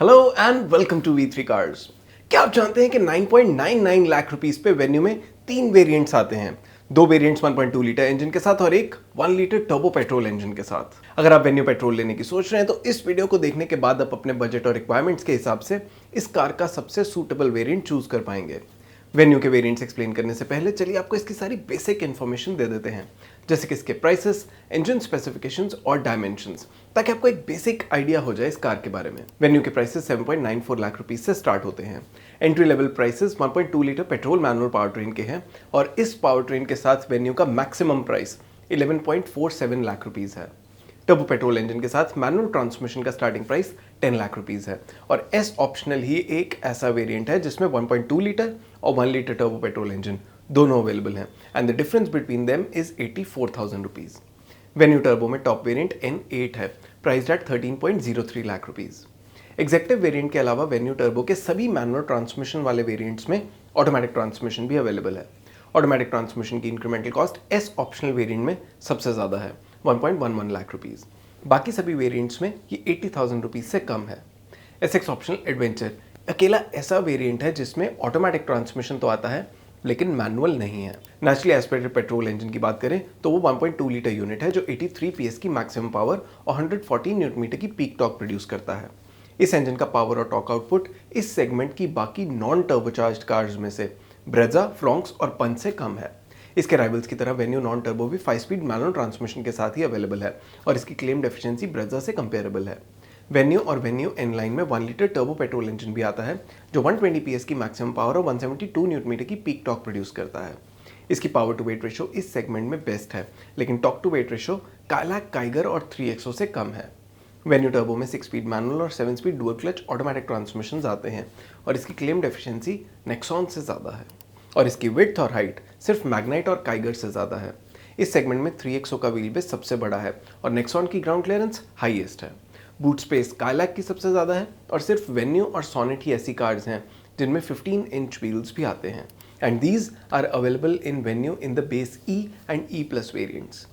Hello and welcome to V3 cars. क्या आप जानते हैं कि 9.99 लाख रुपीस पे वेन्यू में 3 वेरिएंट्स आते हैं। 2 वेरिएंट्स 1.2 लीटर इंजन के साथ और एक 1 लीटर टर्बो पेट्रोल इंजन के साथ। अगर आप वेन्यू पेट्रोल लेने की सोच रहे हैं तो इस वीडियो को देखने के बाद आप अपने बजट और रिक्वायरमेंट्स के हिसाब से इस कार का सबसे सूटेबल वेरिएंट चूज कर पाएंगे। वेन्यू के वेरिएंट्स एक्सप्लेन करने से पहले चलिए आपको इसकी सारी बेसिक इन्फॉर्मेशन दे देते हैं, जैसे कि इसके प्राइसेस, इंजन स्पेसिफिकेशंस और डायमेंशंस, ताकि आपको एक बेसिक आइडिया हो जाए इस कार के बारे में। वेन्यू के प्राइसेस 7.94 लाख रुपीस से स्टार्ट होते हैं। Entry level prices 1.2 litre petrol manual power train के हैं और इस पावर ट्रेन के साथ वेन्यू का मैक्सिमम प्राइस 11.47 लाख रुपीस है। टर्बो पेट्रोल इंजन के साथ मैनुअल ट्रांसमिशन का स्टार्टिंग प्राइस 10 लाख रुपीस है और एस ऑप्शनल ही एक ऐसा वेरिएंट है जिसमें 1.2 लीटर और 1 लीटर टर्बो पेट्रोल इंजन दोनों अवेलेबल हैं and the difference between them is 84,000 rupees. Venue turbo में टॉप वेरिएंट N8 है, priced eight 13.03 lakh rupees. Executive variant के अलावा वेन्यू टर्बो के सभी मैनुअल ट्रांसमिशन वाले वेरिएंट्स में ऑटोमेटिक ट्रांसमिशन भी अवेलेबल है। ऑटोमेटिक ट्रांसमिशन की incremental cost S optional variant में सबसे ज़्यादा है, 1.11 लाख रुपीज़। बाकी सभी वेरिएंट्स में ये 80,000 रुपीज़ से कम है। SX ऑप्शनल एडवेंचर अकेला ऐसा वेरिएंट है जिसमें ऑटोमेटिक ट्रांसमिशन तो आता है लेकिन मैनुअल नहीं है। नेचुरली एस्पिरेटेड पेट्रोल इंजन की बात करें तो वो 1.2 लीटर यूनिट है जो 83 PS की मैक्सिमम पावर और 114 न्यूटन मीटर की पीक टॉर्क प्रोड्यूस करता है। इस इंजन का पावर और टॉर्क आउटपुट इस सेगमेंट की बाकी नॉन टर्बोचार्ज्ड कार्स में से ब्रेजा, फ्रोंक्स और पंच से कम है। इसके राइवल्स की तरह वेन्यू नॉन टर्बो भी 5 स्पीड मैनुअल ट्रांसमिशन के साथ ही अवेलेबल है और इसकी क्लेम्ड एफिशिएंसी ब्रेजा से कंपेरेबल है। वेन्यू और वेन्यू इन लाइन में 1 लीटर टर्बो पेट्रोल इंजन भी आता है जो 120 PS की मैक्सिमम पावर और 172 न्यूटन मीटर की पीक टॉर्क प्रोड्यूस करता है। इसकी पावर टू वेट रेशो इस सेगमेंट में बेस्ट है, लेकिन torque to weight ratio Kylaq, Kiger और 3XO से कम है। वेन्यू टर्बो में 6 स्पीड मैनुअल और 7 speed dual clutch automatic transmission आते हैं और इसकी क्लेम्ड एफिशिएंसी नेक्सॉन से ज़्यादा है और इसकी विड्थ और हाइट सिर्फ मैग्नाइट और काइगर से ज़्यादा है। इस सेगमेंट में 3XO का व्हील बेस सबसे बड़ा है और नेक्सॉन की ग्राउंड क्लियरेंस हाईएस्ट है। बूट स्पेस काइलैक की सबसे ज़्यादा है और सिर्फ वेन्यू और सोनेट ही ऐसी कार्स हैं जिनमें 15 इंच व्हील्स भी आते हैं and these are available in Venue in the base E and E+ variants.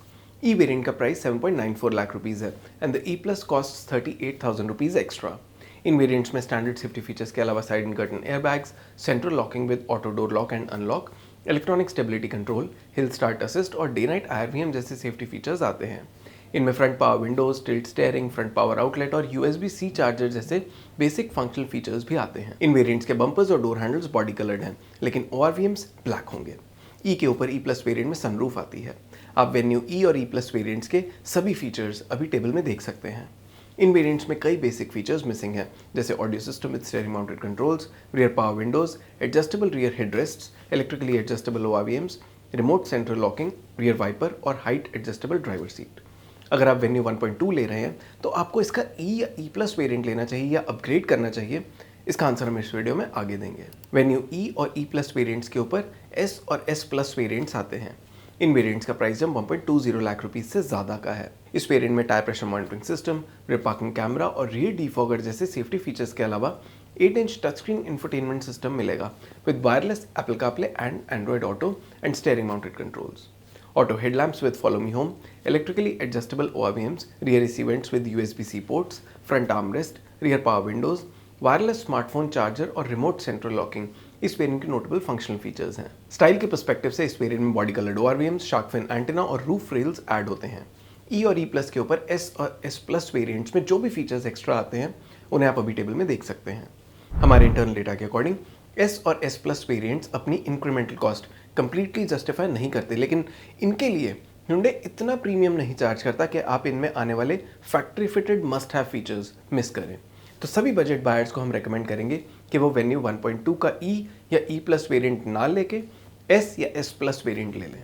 E variant का प्राइस 7.94 लाख रुपीज़ है and the E+ cost 38,000 rupees extra. इन वेरिएंट्स में स्टैंडर्ड सेफ्टी फीचर्स के अलावा side and curtain airbags, central locking with auto door lock and unlock, electronic stability control, hill start assist और day night IRVM जैसे safety features आते हैं। इनमें front power Windows, tilt steering, front power outlet और USB-C charger जैसे basic functional features भी आते हैं। इन वेरिएंट्स के बम्पर्स और डोर हैंडल्स बॉडी कलर्ड हैं, लेकिन ORVMs ब्लैक होंगे। E के ऊपर E+ वेरिएंट में सनरूफ आती है। आप वेन्यू E और E+ वेरिएंट्स के सभी फीचर्स अभी टेबल में देख सकते हैं। इन वेरिएंट्स में कई बेसिक फीचर्स मिसिंग हैं, जैसे audio system with steering mounted controls, rear power windows, adjustable rear headrests, electrically adjustable ORVMs, remote central locking, rear wiper और हाइट एडजस्टेबल ड्राइवर सीट। अगर आप वेन्यू 1.2 ले रहे हैं तो आपको इसका E या E+ वेरिएंट लेना चाहिए या अपग्रेड करना चाहिए, इसका आंसर हम इस वीडियो में आगे देंगे। वेन्यू E और E+ वेरिएंट्स के ऊपर S और S+ वेरिएंट्स आते हैं। इन वेरिएंट्स का प्राइस जब 1.20 लाख रुपीज़ से ज़्यादा का है। इस वेरिएंट में tyre pressure monitoring system, rear parking camera और रियर डिफॉगर जैसे सेफ्टी फीचर्स के अलावा 8 inch touch screen infotainment system मिलेगा with wireless Apple CarPlay and Android Auto and steering mounted controls. Auto headlamps with follow me home, electrically adjustable ORVMs, rear AC vents with USB-C ports, front armrest, rear power windows, wireless smartphone charger और remote central locking इस variant के notable functional features हैं। Style के perspective से इस variant में body coloured ORVMs, shark fin antenna और roof rails add होते हैं। E और E+ के ऊपर S और S+ वेरिएंट्स में जो भी फीचर्स एक्स्ट्रा आते हैं उन्हें आप अभी टेबल में देख सकते हैं। हमारे इंटरनल डेटा के अकॉर्डिंग S और S+ वेरिएंट्स अपनी इंक्रीमेंटल कॉस्ट कंप्लीटली जस्टिफाई नहीं करते, लेकिन इनके लिए Hyundai इतना प्रीमियम नहीं चार्ज करता कि आप इनमें आने वाले factory fitted must have features miss करें। तो सभी बजट बायर्स को हम रेकमेंड करेंगे कि वो वेन्यू 1.2 का E या E+ वेरिएंट ना लेके S या S+ वेरिएंट ले लें।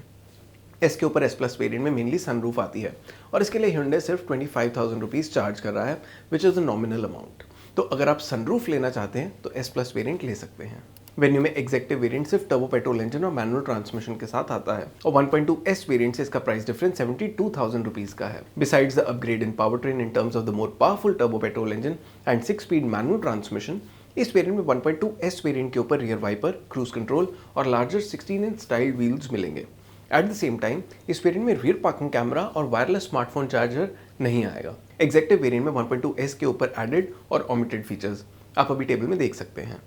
S के ऊपर S+ वेरिएंट में मेनली सनरूफ आती है और इसके लिए Hyundai सिर्फ 25,000 रुपीज़ चार्ज कर रहा है, which is a nominal amount. तो अगर आप सनरूफ लेना चाहते हैं तो S+ वेरिएंट ले सकते हैं। वेन्यू में एग्जेक्टिव वेरिएंट सिर्फ टर्बो पेट्रोल इंजन और मैनुअल ट्रांसमिशन के साथ आता है और 1.2 S वेरिएंट से इसका प्राइस डिफरेंस 72,000 रुपीज़ का है। Besides the upgrade in power train in terms of the more powerful turbo petrol engine and 6 speed manual transmission, इस वेरिएंट में 1.2 S वेरिएंट के ऊपर रियर वाइपर, क्रूज कंट्रोल और larger 16 inch style wheels मिलेंगे। Eight the same time इस variant में rear parking camera और wireless smartphone charger नहीं आएगा। एग्जेक्टिव वेरिएंट में 1.2S के ऊपर एडेड और ओमिटेड फीचर्स आप अभी टेबल में देख सकते हैं।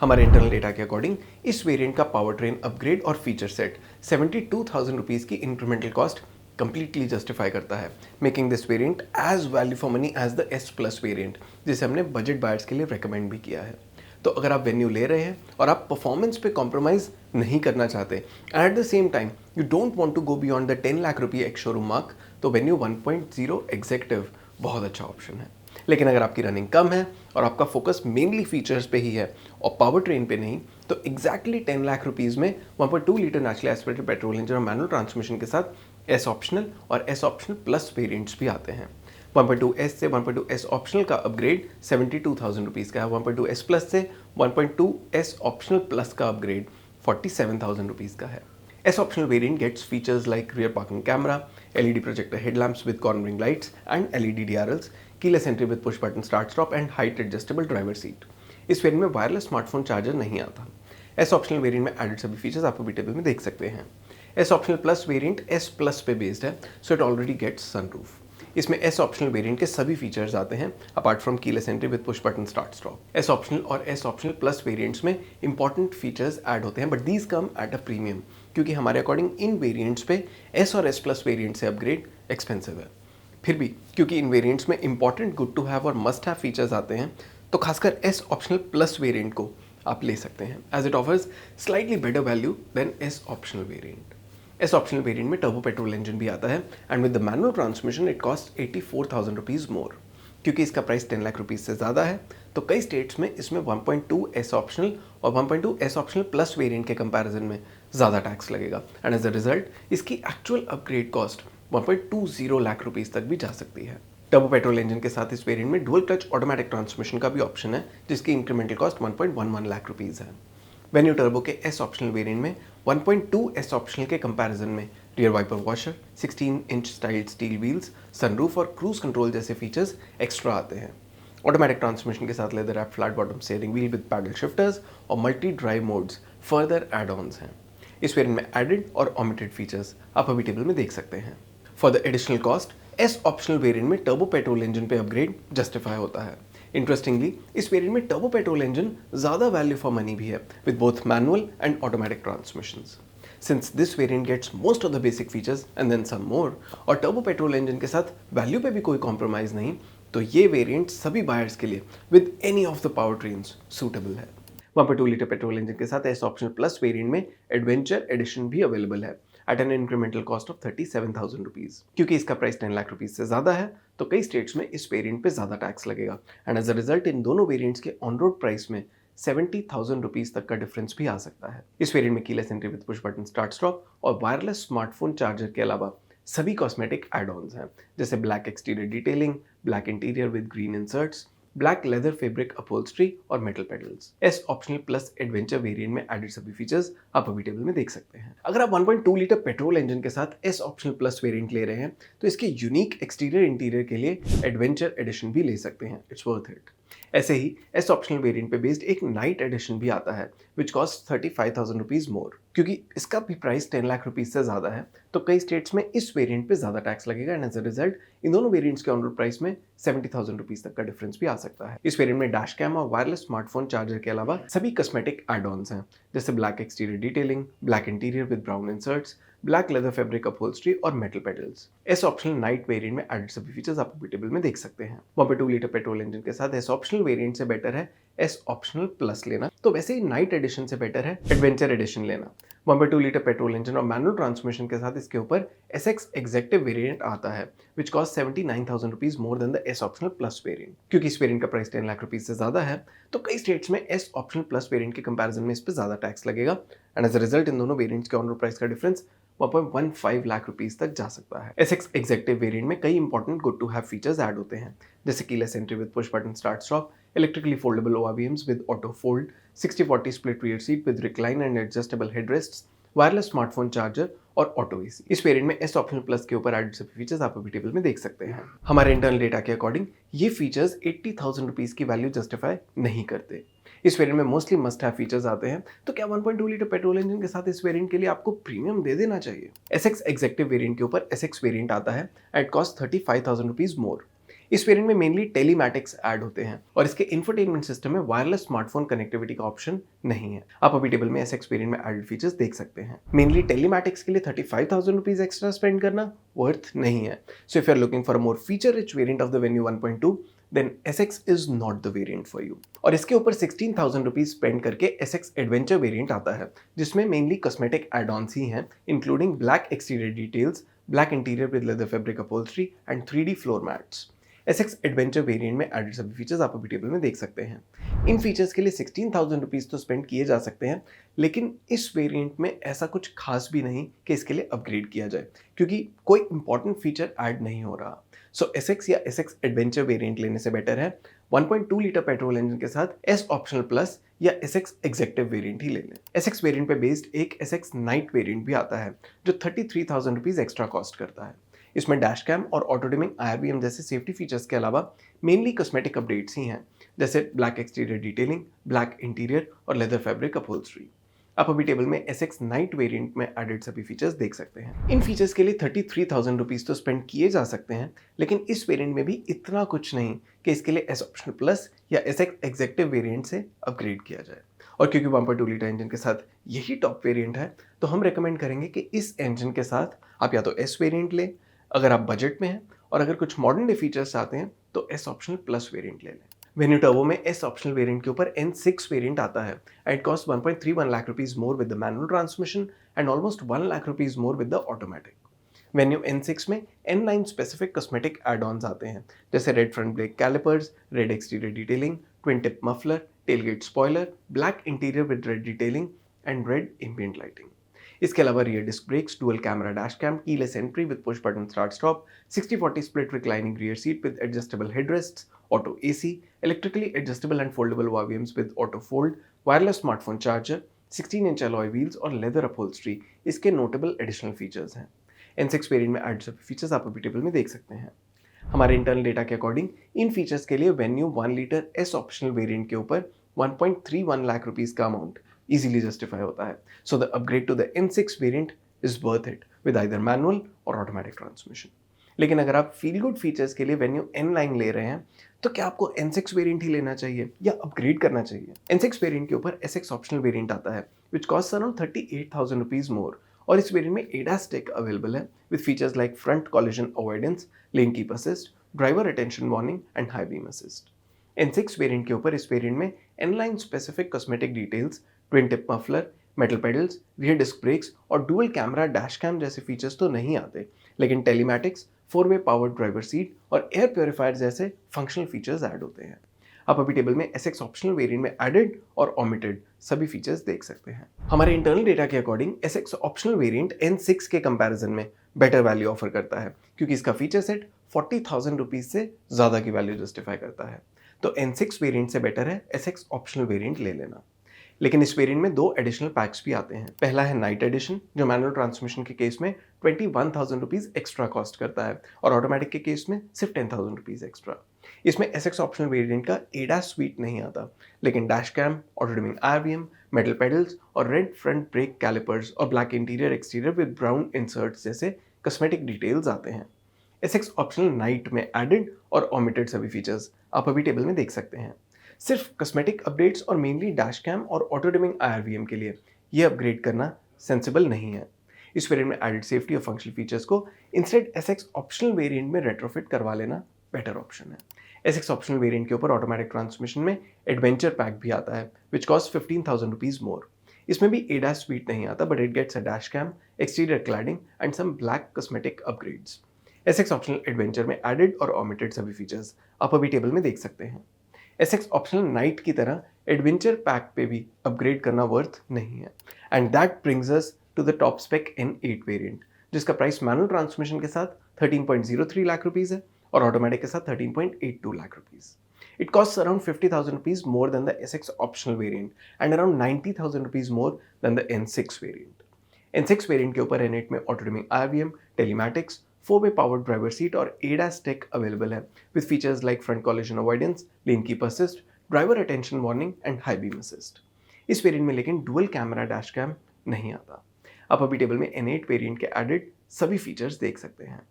हमारे इंटरनल डेटा के अकॉर्डिंग इस वेरिएंट का पावर ट्रेन अपग्रेड और फीचर सेट 72,000 रुपीज़ की इंक्रीमेंटल कॉस्ट कंप्लीटली जस्टिफाई करता है, making this variant as value for money as the S plus variant, जिसे हमने बजट बायर्स के लिए रेकमेंड भी किया है। तो अगर आप वेन्यू ले रहे हैं और आप परफॉर्मेंस पे कॉम्प्रोमाइज़ नहीं करना चाहते and at the same time you don't want to go beyond the 10 lakh रुपये एक्स शोरूम मार्क, तो वेन्यू 1.0 एग्जेक्टिव बहुत अच्छा ऑप्शन है। लेकिन अगर आपकी रनिंग कम है और आपका फोकस मेनली फीचर्स पे ही है और पावर ट्रेन पे नहीं, तो एग्जैक्टली 10 लाख रुपीज़ में 1.2 litre naturally aspirated petrol engine और मैनुअल ट्रांसमिशन के साथ S ऑप्शनल और S ऑप्शनल प्लस वेरिएंट्स भी आते हैं। 1.2S से 1.2S ऑप्शनल का अपग्रेड 72,000 रुपीज़ का है। 1.2S प्लस से 1.2S ऑप्शनल प्लस का अपग्रेड 47,000 रुपीज़ का है। S optional variant gets features like rear parking camera, LED projector headlamps with cornering lights and LED DRLs, keyless entry with push button start stop and height adjustable driver seat. इस variant में wireless smartphone charger नहीं आता। S optional variant में added सभी features आप अभी table में देख सकते हैं। S optional plus variant S plus पे बेस्ड है, so it already gets sunroof. इसमें S ऑप्शनल वेरिएंट के सभी फीचर्स आते हैं apart from keyless entry with push button start stop. S optional और S ऑप्शनल प्लस वेरिएंट्स में important features add होते हैं, but these come at a premium, क्योंकि हमारे अकॉर्डिंग इन वेरिएंट्स पे S और S प्लस वेरिएंट से अपग्रेड एक्सपेंसिव है। फिर भी क्योंकि इन वेरिएंट्स में इंपॉर्टेंट गुड टू हैव और मस्ट हैव फीचर्स आते हैं, तो खासकर S ऑप्शनल प्लस वेरिएंट को आप ले सकते हैं as it offers slightly better value than S optional variant. S optional variant में टर्बो पेट्रोल इंजन भी आता है and with the manual transmission it cost 84,000 rupees more. क्योंकि इसका प्राइस 10 लाख रुपीज़ से ज़्यादा है, तो कई स्टेट्स में इसमें 1.2 S ऑप्शनल और 1.2 S ऑप्शनल प्लस वेरिएंट के कंपैरिजन में ज़्यादा टैक्स लगेगा एंड एज अ रिजल्ट इसकी actual upgrade cost 1.20 lakh rupees तक भी जा सकती है। टर्बो पेट्रोल इंजन के साथ इस वेरिएंट में डुअल क्लच ऑटोमेटिक ट्रांसमिशन का भी ऑप्शन है, जिसकी इंक्रीमेंटल कॉस्ट 1.11 लाख रुपीज़ है। वेन्यू टर्बो के S ऑप्शनल वेरिएंट में 1.2 S ऑप्शनल के कंपैरिजन में rear wiper washer, 16 inch styled steel wheels, sunroof और क्रूज कंट्रोल जैसे फीचर्स एक्स्ट्रा आते हैं। ऑटोमेटिक ट्रांसमिशन के साथ leather wrapped flat bottom steering wheel with paddle shifters और multi drive modes further add ons हैं। इस वेरिएंट में एडेड और ओमिटेड फीचर्स आप अभी टेबल में देख सकते हैं। For the additional cost S optional variant में टर्बो पेट्रोल इंजन पे अपग्रेड जस्टिफाई होता है। इंटरेस्टिंगली इस वेरिएंट में टर्बो पेट्रोल इंजन ज़्यादा वैल्यू फॉर मनी भी है with both manual and automatic transmissions. Since this variant gets most of the basic features and then some more, और turbo petrol engine के साथ वैल्यू पे भी कोई कॉम्प्रोमाइज़ नहीं, तो ये वेरिएंट सभी बायर्स के लिए with any of the power trains suitable है। 1.2 लीटर पेट्रोल इंजन के साथ S ऑप्शनल प्लस वेरिएंट में एडवेंचर एडिशन भी अवेलेबल है at an incremental cost of 37,000 rupees. क्योंकि इसका प्राइस 10 लाख रुपीज़ से ज़्यादा है, तो कई स्टेट्स में इस वेरिएंट पे ज़्यादा टैक्स लगेगा एंड एज अ रिजल्ट इन दोनों वेरिएंट्स के ऑन रोड प्राइस में 70,000 रुपीज़ तक का डिफरेंस भी आ सकता है। इस वेरिएंट में keyless entry with push button start stop और वायरलेस स्मार्टफोन चार्जर के अलावा सभी कॉस्मेटिक एड ऑन्स हैं, जैसे black exterior detailing, black interior with green inserts, black leather fabric upholstery और metal pedals. S optional plus adventure variant में added सभी features आप अभी टेबल में देख सकते हैं। अगर आप 1.2 लीटर पेट्रोल इंजन के साथ S ऑप्शनल प्लस वेरिएंट ले रहे हैं, तो इसके यूनिक एक्सटीरियर इंटीरियर के लिए एडवेंचर एडिशन भी ले सकते हैं। It's worth it. ऐसे ही S ऑप्शनल वेरिएंट पे बेस्ड एक नाइट एडिशन भी आता है विच कॉस्ट 35,000 रुपीज़ मोर। क्योंकि इसका भी प्राइस 10 लाख रुपीज़ से ज़्यादा है, तो कई स्टेट्स में इस वेरिएंट पे ज़्यादा टैक्स लगेगा एंड एज अ रिजल्ट इन दोनों वेरिएंट्स के ऑन रोड प्राइस में 70,000 रुपीज़ तक का डिफरेंस भी आ सकता है। इस वेरिएंट में डैश कैम और वायरलेस स्मार्टफोन चार्जर के अलावा सभी कॉस्मेटिक एड ऑन्स हैं, जैसे black exterior detailing, black interior with brown inserts, black leather fabric upholstery और metal pedals. S optional night variant में एडेड सभी फीचर्स आप टेबल में देख सकते हैं। 1.2 लीटर पेट्रोल इंजन के साथ S ऑप्शनल वेरिएंट से बेटर है S ऑप्शनल प्लस लेना, तो वैसे ही नाइट एडिशन से बेटर है एडवेंचर एडिशन लेना। 1.2 लीटर पेट्रोल इंजन और मैनुअल ट्रांसमिशन के साथ इसके ऊपर SX एग्जेक्टिव वेरिएंट आता है which cost 79,000 rupees more than the S optional plus variant. क्योंकि इस वेरिएंट का प्राइस 10 लाख रुपीज़ से ज़्यादा है, तो कई स्टेट्स में S ऑप्शनल प्लस वेरिएंट के कंपैरिजन में इस पर ज़्यादा टैक्स लगेगा एंड एज अ रिजल्ट इन दोनों वेरिएंट्स के ऑन रोड प्राइस का डिफरेंस 1.15 लाख रुपीज़ तक जा सकता है। SX एग्जेक्टिव वेरिएंट में कई important good to have features add होते हैं, जैसे keyless entry with push button start stop, electrically foldable ORVMs with auto fold, 60-40 split rear seat with recline and adjustable हेडरेस्ट्स, wireless smartphone charger और auto AC। इस variant में S optional plus के ऊपर added सभी features आप अभी table में देख सकते हैं। हमारे इंटरनल डेटा के अकॉर्डिंग ये फीचर्स 80,000 रुपीज़ की वैल्यू जस्टिफाई नहीं करते। इस वेरिएंट में मोस्टली मस्ट हैव फीचर्स आते हैं, तो क्या 1.2 लीटर पेट्रोल इंजन के साथ इस वेरिएंट के लिए आपको प्रीमियम दे देना चाहिए? SX एग्जेक्टिव वेरिएंट के ऊपर SX वेरिएंट आता है एट कॉस्ट 35,000 रुपीज़ मोर। इस वेरिएंट में मेनली टेलीमैटिक्स ऐड होते हैं और इसके इंफोटेनमेंट सिस्टम में वायरलेस स्मार्टफोन कनेक्टिविटी का ऑप्शन नहीं है। आप अभी टेबल में SX वेरिएंट में एडेड फीचर्स देख सकते हैं। मेनली टेलीमैटिक्स के लिए 35,000 रुपीज एक्स्ट्रा स्पेंड करना वर्थ नहीं है। So if you are looking for a more feature rich variant of the Venue 1.2 then SX is not the variant for you. और इसके ऊपर 16,000 रुपीज स्पेंड करके SX एडवेंचर वेरिएंट आता है, जिसमें मेनली कॉस्मेटिक एड ऑन्स ही हैं, including black exterior details, black interior with leather fabric upholstery and 3D floor mats. SX adventure variant में added सभी फीचर्स आप अभी टेबल में देख सकते हैं। इन फीचर्स के लिए 16,000 रुपीज तो स्पेंड किए जा सकते हैं, लेकिन इस वेरिएंट में ऐसा कुछ खास भी नहीं कि इसके लिए अपग्रेड किया जाए, क्योंकि कोई इंपॉर्टेंट फीचर ऐड नहीं हो रहा। सो SX या SX एडवेंचर वेरिएंट लेने से बेटर है 1.2 लीटर पेट्रोल इंजन के साथ S ऑप्शनल प्लस या SX एग्जेक्टिव वेरिएंट ही ले लें। SX वेरिएंट पे बेस्ड एक SX नाइट वेरिएंट भी आता है जो 33,000 रुपीज एक्स्ट्रा कॉस्ट करता है। इसमें डैश कैम और ऑटो डिमिंग IRBM जैसे सेफ्टी फीचर्स के अलावा मेनली कॉस्मेटिक अपडेट्स ही हैं, जैसे black exterior detailing, black interior और लेदर फैब्रिक अपहोल्स्ट्री। आप अभी टेबल में SX नाइट वेरिएंट में एडेड सभी फीचर्स देख सकते हैं। इन फीचर्स के लिए 33,000 रुपीज तो स्पेंड किए जा सकते हैं, लेकिन इस वेरिएंट में भी इतना कुछ नहीं कि इसके लिए S ऑप्शनल प्लस या SX एग्जेक्टिव वेरिएंट से अपग्रेड किया जाए। और क्योंकि 1.2 लीटर इंजन के साथ यही टॉप वेरिएंट है, तो हम रेकमेंड करेंगे कि इस इंजन के साथ आप या तो S वेरिएंट लें अगर आप बजट में हैं, और अगर कुछ मॉडर्न डे फीचर्स चाहते हैं तो S ऑप्शनल प्लस वेरिएंट ले लें। वेन्यू टर्बो में S ऑप्शनल वेरिएंट के ऊपर N6 वेरिएंट आता है and cost 1.31 lakh rupees more with the manual transmission and almost 1 lakh rupees more with the automatic. Venue N6 में N9 स्पेसिफिक कॉस्मेटिक एड ऑन्स आते हैं, जैसे red front brake calipers, red exterior detailing, twin tip muffler, tailgate spoiler, black interior with red detailing and red ambient lighting. इसके अलावा rear disc brakes, dual camera dash cam, keyless entry with push button start stop, 60/40 split reclining rear seat with adjustable headrests, auto AC, electrically adjustable and foldable ORVMs with auto fold, wireless smartphone charger, 16-इंच alloy wheels और leather upholstery इसके notable additional features हैं। N6 variant में add सभी features आप अभी table में देख सकते हैं। हमारे इंटरनल डेटा के अकॉर्डिंग इन फीचर्स के लिए venue 1 litre S optional variant के ऊपर 1.31 लाख रुपीज का अमाउंट easily justify होता है। So the upgrade to the N6 variant is worth it with either manual or automatic transmission. लेकिन अगर आप फील गुड फीचर्स के लिए Venue N9 ले रहे हैं, तो क्या आपको N6 वेरिएंट ही लेना चाहिए या अपग्रेड करना चाहिए? N6 वेरिएंट के ऊपर SX ऑप्शनल वेरिएंट आता है which costs around 38,000 rupees more, और इस वेरिएंट में ADAS टेक अवेलेबल है with features like front collision avoidance, lane keep assist, driver attention warning and high beam assist. N6 variant के ऊपर इस वेरिएंट में N9 specific cosmetic details, twin tip muffler, metal pedals, rear disc brakes और dual camera dash cam जैसे features तो नहीं आते, लेकिन टेलीमैटिक्स, 4-वे पावर्ड ड्राइवर सीट और एयर प्योरीफायर जैसे फंक्शनल फीचर्स ऐड होते हैं। आप अभी टेबल में SX ऑप्शनल वेरिएंट में एडेड और ओमिटेड सभी फीचर्स देख सकते हैं। हमारे इंटरनल डेटा के according SX optional variant N6 के कंपैरिजन में बेटर वैल्यू ऑफर करता है, क्योंकि इसका फीचर सेट 40,000 रुपीज से ज़्यादा की वैल्यू जस्टिफाई करता है। तो N6 वेरिएंट से बेटर है SX ऑप्शनल वेरिएंट ले लेना। लेकिन इस वेरिएंट में 2 एडिशनल पैक्स भी आते हैं। पहला है नाइट एडिशन, जो मैनुअल ट्रांसमिशन के केस में 21,000 रुपीज एक्स्ट्रा कॉस्ट करता है और ऑटोमेटिक के केस में सिर्फ 10,000 रुपीज एक्स्ट्रा। इसमें SX ऑप्शनल वेरिएंट का ADAS स्वीट नहीं आता, लेकिन dash cam, auto dimming IRBM, metal pedals और रेड फ्रंट ब्रेक कैलिपर्स और black interior exterior with brown inserts जैसे कॉस्मेटिक डिटेल्स आते हैं। SX ऑप्शनल नाइट में एडेड और ओमिटेड सभी फीचर्स आप अभी टेबल में देख सकते हैं। सिर्फ कॉस्मेटिक अपडेट्स और मेनली डैश कैम और ऑटो डिमिंग IRBM के लिए ये अपग्रेड करना सेंसिबल नहीं है। इस वेरिएंट में एडेड सेफ्टी और फंक्शनल फीचर्स को इंस्टेड SX ऑप्शनल वेरिएंट में रेट्रोफिट करवा लेना बेटर ऑप्शन है। SX ऑप्शनल वेरिएंट के ऊपर ऑटोमेटिक ट्रांसमिशन में एडवेंचर पैक भी आता है विच कॉस्ट 15,000 रुपीज मोर। इसमें भी ADAS स्वीट नहीं आता, but it gets a dash cam, exterior cladding and some black cosmetic upgrades. SX optional adventure में एडेड और ओमिटेड सभी फीचर्स आप अभी टेबल में देख सकते हैं। SX ऑप्शनल नाइट की तरह एडवेंचर पैक पे भी अपग्रेड करना वर्थ नहीं है। And that brings us to the top spec N8 variant, जिसका प्राइस मैनुअल ट्रांसमिशन के साथ 13.03 लाख रुपीज है और ऑटोमेटिक के साथ 13.82 lakh rupees. It costs around 50,000 rupees more than the SX optional variant and around 90,000 rupees more than the N6 variant. N6 variant के ऊपर N8 में ऑटो डिमिंग IRBM, टेलीमैटिक्स, 4-वे पावर्ड ड्राइवर सीट और ADAS tech available है with features like front collision avoidance, lane keep assist, driver attention warning and high beam assist. इस variant में लेकिन dual camera dash cam नहीं आता। आप अभी टेबल में N8 वेरिएंट के एडेड सभी फीचर्स देख सकते हैं।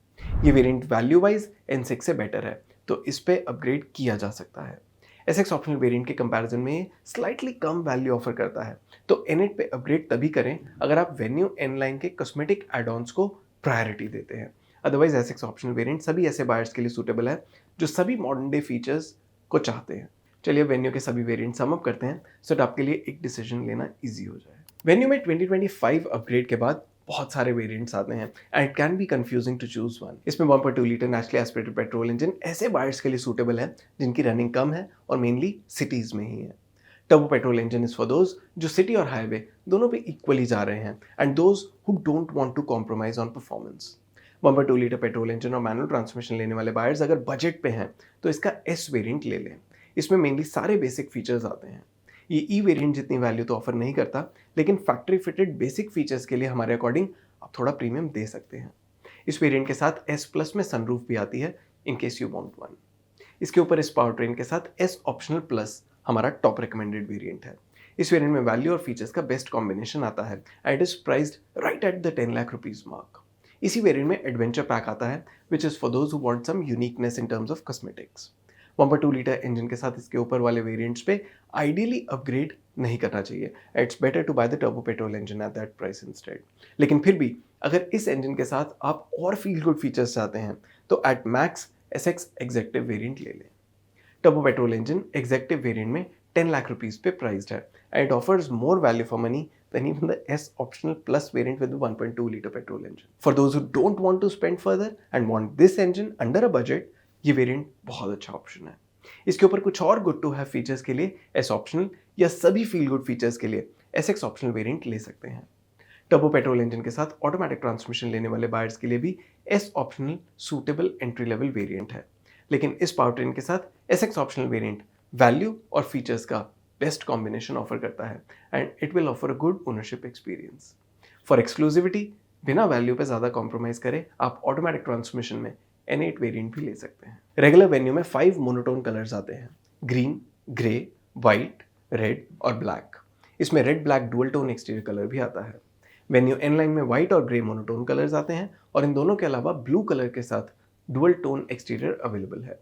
ये वेरिएंट वैल्यू वाइज N6 से बेटर है, तो इस पे अपग्रेड किया जा सकता है। SX ऑप्शनल वेरिएंट के कंपैरिजन में स्लाइटली कम वैल्यू ऑफर करता है, तो N8 पे अपग्रेड तभी करें अगर आप वेन्यू N लाइन के कॉस्मेटिक एड-ऑन्स को प्रायोरिटी देते हैं। अदरवाइज SX ऑप्शनल वेरिएंट सभी ऐसे बायर्स के लिए सूटेबल है जो सभी मॉडर्न डे फीचर्स को चाहते हैं। चलिए वेन्यू के सभी वेरिएंट सम अप करते हैं सो दैट आपके लिए एक डिसीजन लेना इजी हो जाए। वेन्यू में 2025 अपग्रेड के बाद बहुत सारे वेरिएंट्स आते हैं and it can be confusing to choose one. इसमें 1.2 litre naturally aspirated petrol engine ऐसे बायर्स के लिए सूटेबल है जिनकी रनिंग कम है और मेनली सिटीज में ही है। Turbo petrol engine is for those जो सिटी और हाईवे दोनों पे इक्वली जा रहे हैं and those who don't want to compromise on performance. 1.2 litre petrol engine और मैनुअल ट्रांसमिशन लेने वाले बायर्स अगर बजट पे हैं तो इसका S वेरिएंट ले लें। इसमें मेनली सारे बेसिक फीचर्स आते हैं। ये E वेरिएंट जितनी वैल्यू तो ऑफर नहीं करता, लेकिन फैक्ट्री फिटेड बेसिक फीचर्स के लिए हमारे अकॉर्डिंग आप थोड़ा प्रीमियम दे सकते हैं। इस वेरिएंट के साथ S प्लस में सनरूफ भी आती है in case you want one. इसके ऊपर इस पावर ट्रेन के साथ S ऑप्शनल प्लस हमारा टॉप रिकमेंडेड वेरिएंट है। इस वेरिएंट में वैल्यू और फीचर्स का बेस्ट कॉम्बिनेशन आता है and it is priced right at the 10 lakh rupees mark. इसी वेरिएंट में एडवेंचर पैक आता है which is for those who want some uniqueness in terms of cosmetics. 1.2 litre engine के साथ इसके ऊपर वाले वेरिएंट्स पे आइडियली अपग्रेड नहीं करना चाहिए। It's better to buy the turbo petrol engine at that price instead. लेकिन फिर भी अगर इस इंजन के साथ आप और फील गुड फीचर्स चाहते हैं तो at max SX executive variant ले लें। Turbo petrol engine executive variant में 10 लाख रुपीज पे प्राइस्ड है and it offers more value for money than even the S optional plus variant with the 1.2 liter petrol engine. For those who don't want to spend further and want this engine under a budget, ये variant बहुत अच्छा option है। इसके ऊपर कुछ और good to have features के लिए S ऑप्शनल या सभी फील गुड फीचर्स के लिए SX ऑप्शनल वेरिएंट ले सकते हैं। टर्बो पेट्रोल इंजन के साथ ऑटोमेटिक ट्रांसमिशन लेने वाले बायर्स के लिए भी S optional suitable entry level variant है, लेकिन इस पावर ट्रेन के साथ SX ऑप्शनल वेरिएंट वैल्यू और फीचर्स का बेस्ट कॉम्बिनेशन ऑफर करता है and it will offer a good ownership experience. For exclusivity बिना वैल्यू पे ज़्यादा कॉम्प्रोमाइज करे आप ऑटोमेटिक ट्रांसमिशन में N8 वेरिएंट भी ले सकते हैं। रेगुलर वेन्यू में 5 मोनोटोन कलर्स आते हैं, ग्रीन, ग्रे, वाइट, रेड और ब्लैक। इसमें red black dual tone exterior colour भी आता है। वेन्यू N लाइन में वाइट और ग्रे मोनोटोन कलर्स आते हैं और इन दोनों के अलावा ब्लू कलर के साथ डुअल टोन एक्सटीरियर अवेलेबल है।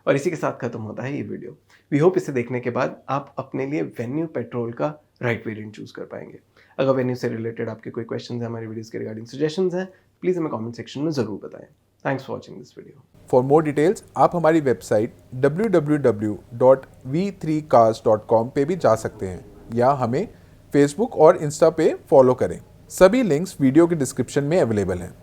और इसी के साथ खत्म होता है ये वीडियो। वी होप इसे देखने के बाद आप अपने लिए वेन्यू पेट्रोल का राइट वेरिएंट चूज कर पाएंगे। अगर वेन्यू से रिलेटेड आपके कोई क्वेश्चन है, हमारी वीडियोस के रिगार्डिंग सजेशंस हैं, प्लीज़ हमें कमेंट सेक्शन में ज़रूर बताएं। Thanks for watching this video. For more details आप हमारी वेबसाइट www.v3cars.com पे भी जा सकते हैं या हमें फेसबुक और इंस्टा पे फॉलो करें। सभी लिंक्स वीडियो के डिस्क्रिप्शन में अवेलेबल हैं।